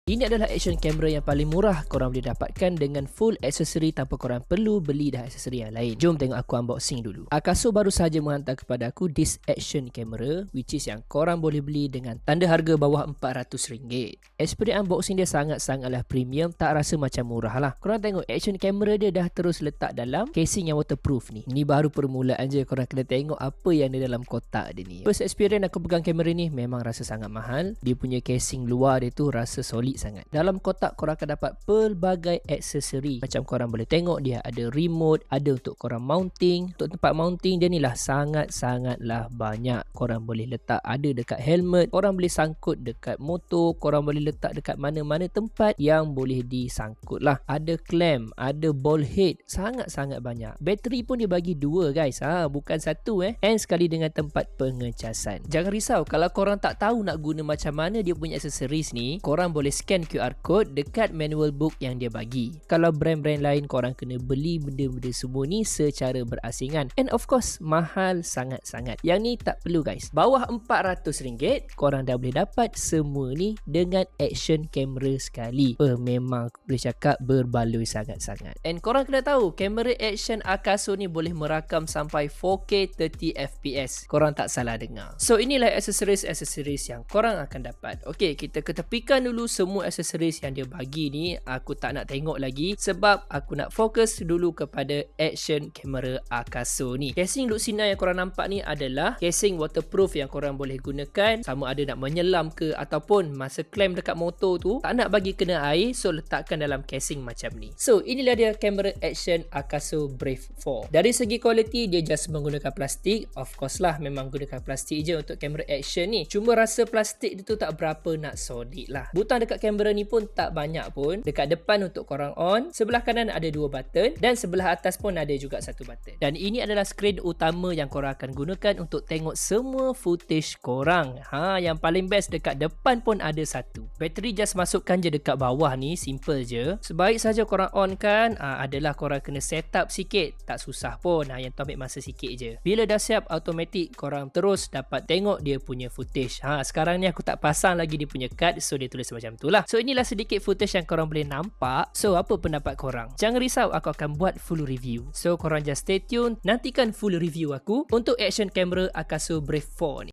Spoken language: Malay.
Ini adalah action camera yang paling murah korang boleh dapatkan dengan full aksesori tanpa korang perlu beli dah aksesori yang lain. Jom tengok aku unboxing dulu. Akaso baru saja menghantar kepada aku this action camera, which is yang korang boleh beli dengan tanda harga bawah RM400. Experience unboxing dia sangat-sangatlah premium, tak rasa macam murah lah. Korang tengok action camera dia dah terus letak dalam casing yang waterproof ni. Ni baru permulaan je, korang kena tengok apa yang ada dalam kotak dia ni. First experience aku pegang kamera ni memang rasa sangat mahal. Dia punya casing luar dia tu rasa solid sangat. Dalam kotak korang akan dapat pelbagai aksesori. Macam korang boleh tengok dia ada remote, ada untuk korang mounting. Untuk tempat mounting dia ni lah sangat-sangatlah banyak. Korang boleh letak ada dekat helmet, korang boleh sangkut dekat motor, korang boleh letak dekat mana-mana tempat yang boleh disangkut lah. Ada clamp, ada ball head, sangat-sangat banyak. Bateri pun dia bagi dua guys, bukan satu and sekali dengan tempat pengecasan. Jangan risau kalau korang tak tahu nak guna macam mana dia punya aksesoris ni, korang boleh scan QR code dekat manual book yang dia bagi. Kalau brand-brand lain korang kena beli benda-benda semua ni secara berasingan, and of course mahal sangat-sangat. Yang ni tak perlu guys, bawah RM400 korang dah boleh dapat semua ni dengan action camera sekali. Memang boleh cakap berbaloi sangat-sangat. And korang kena tahu kamera action Akaso ni boleh merakam sampai 4K 30fps. Korang tak salah dengar. So inilah aksesoris-aksesoris yang korang akan dapat. Okay, kita ketepikan dulu semua aksesoris yang dia bagi ni. Aku tak nak tengok lagi sebab aku nak fokus dulu kepada action camera Akaso ni. Casing Luxina yang korang nampak ni adalah casing waterproof yang korang boleh gunakan sama ada nak menyelam ke ataupun masa clamp dekat motor tu tak nak bagi kena air, so letakkan dalam casing macam ni. So inilah dia kamera action Akaso Brave 4. Dari segi quality dia just menggunakan plastik. Of course lah memang gunakan plastik je untuk kamera action ni. Cuma rasa plastik dia tu tak berapa nak solid lah. Butang dekat kamera ni pun tak banyak pun. Dekat depan untuk korang on, sebelah kanan ada 2 button dan sebelah atas pun ada juga 1 button. Dan ini adalah skrin utama yang korang akan gunakan untuk tengok semua footage korang. Yang paling best dekat depan pun ada 1. Bateri just masukkan je dekat bawah ni, simple je. Sebaik saja korang on kan, adalah korang kena set up sikit. Tak susah pun, yang tu ambil masa sikit je. Bila dah siap automatic, korang terus dapat tengok dia punya footage. Sekarang ni aku tak pasang lagi dia punya card, so dia tulis macam tu lah. So inilah sedikit footage yang korang boleh nampak. So apa pendapat korang? Jangan risau, aku akan buat full review. So korang just stay tune, nantikan full review aku untuk action camera Akaso Brave 4 ni.